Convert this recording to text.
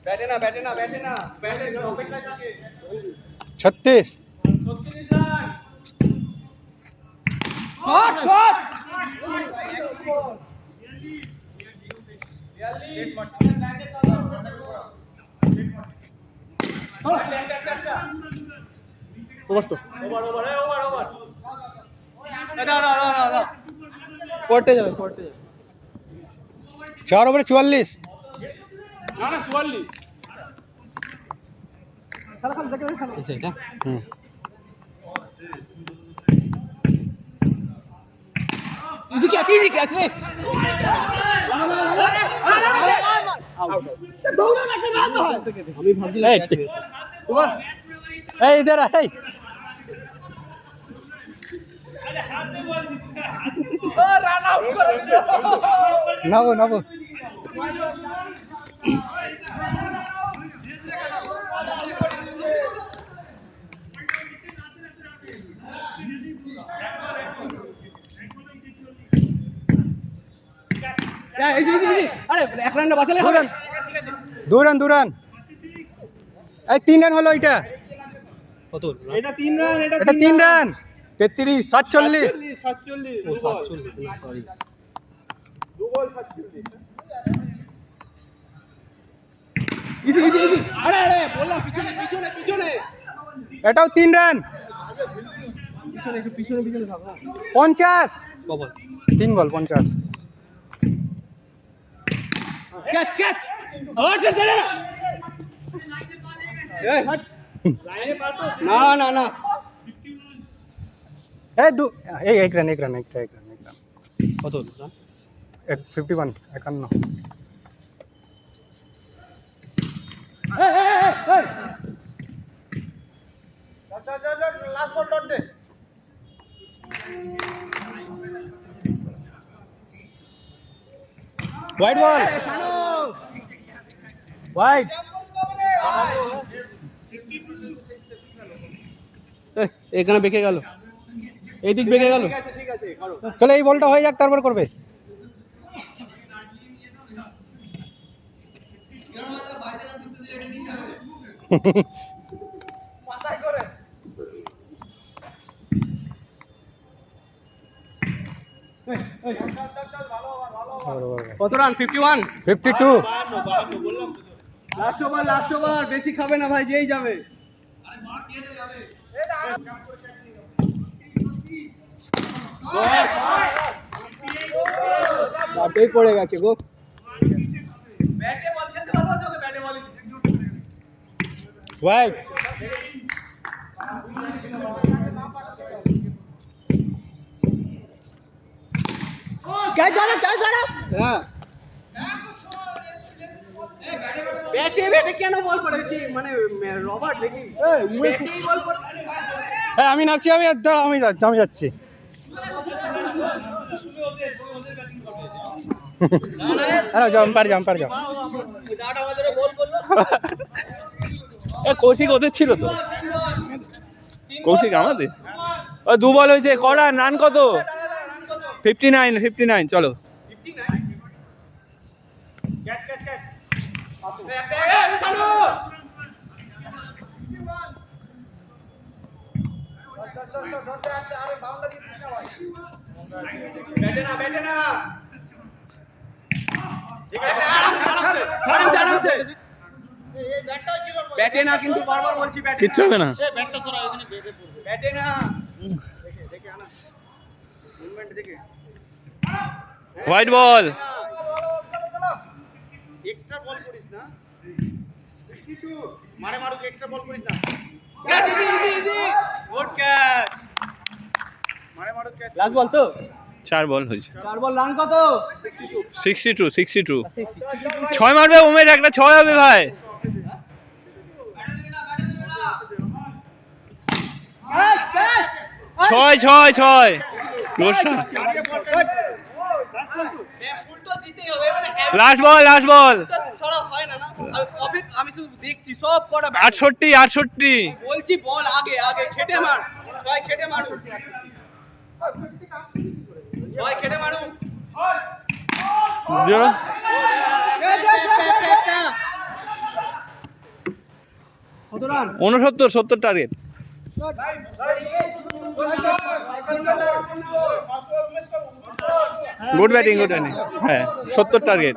बैठे ना बैठे ना बैठे ना बैठे अपेक्षा जाके 36 शॉट शॉट ওভার তো ओवर ओवर है ओवर ओवर दादा दादा दादा कोर्टे जाओ 4 ওভারে 44 ना ना 44 খেলা খেলা দেখে খেলা এটা হুম इजी कैच रे दौड़ा ना के बात है আমি ভাবছিলাম ক্যাচ তোমার এই इधर आ এই রান আউট করে দিল নাও নাও ইজি ইজি আরে এক রানটা বাঁচালে হবে দু রান এই 3 রান হলো এটা কত এটা 3 রান এটা 3 রান 33 47 47 ও 47 না সরি দু বল 47 ইজি ইজি ইজি আরে আরে বললাম পিছনে পিছনে পিছনে এটাও 3 রান পিছনে একটু পিছনে পিছনে থাক না 50 কবল 3 বল 50 ক্যাচ ক্যাচ আর চল না এই হট লাইনে পাল্টো না না না এই এক রান কত 51 51 লাস্ট বল ডট দে হোয়াইট বল হোয়াইট এখানে বেঁকে গেল এই দিক বেঁকে গেল ঠিক আছে করো চলো এই বলটা হয়ে যাক তারপর করবে কত রান 51 52 লাস্ট ওভার বেশি খাবে না ভাই যেই যাবে ব্যাটেই পড়ে গেছে গো ব্যাটে বল খেলতে ভালোবাসো ব্যাটে বল হোয়াইট ক্যাচ ধরো হ্যাঁ ব্যাটে কেন বল করে কি মানে রবার্ট দেখি ব্যাটেই বল করে হ্যাঁ আমি নামছি আমি যাচ্ছি হ্যালো জাম্পার যাও কৌশিক ওদের ছিল তো কৌশিক আমাদের ও দু বল হয়েছে কড়া রান কত 59 চলো ব্যাটে না কিন্তু বারবার বলছি ব্যাটে কিচ্ছু হবে না ব্যাটে না দেখে আনা মুভমেন্ট দেখে হোয়াইট বল এক্সট্রা বল করিস না মারে মারুক এক্সট্রা বল করিস না ক্যাচ ইজি গুড ক্যাচ মারে মারুক ক্যাচ লাস্ট বল তো 4 বল হয়েছে 4 বল রান কত 62 6 মারবে উমেশ একটা 6 হবে ভাই ছয় লাস্ট বল আমি শুধু দেখছি সব কটা 68 বলছি বল আগে খেটে মার ছয় খেটে মারু 70 টার্গেট। গুড ব্যাটিং, হ্যাঁ 70 টার্গেট।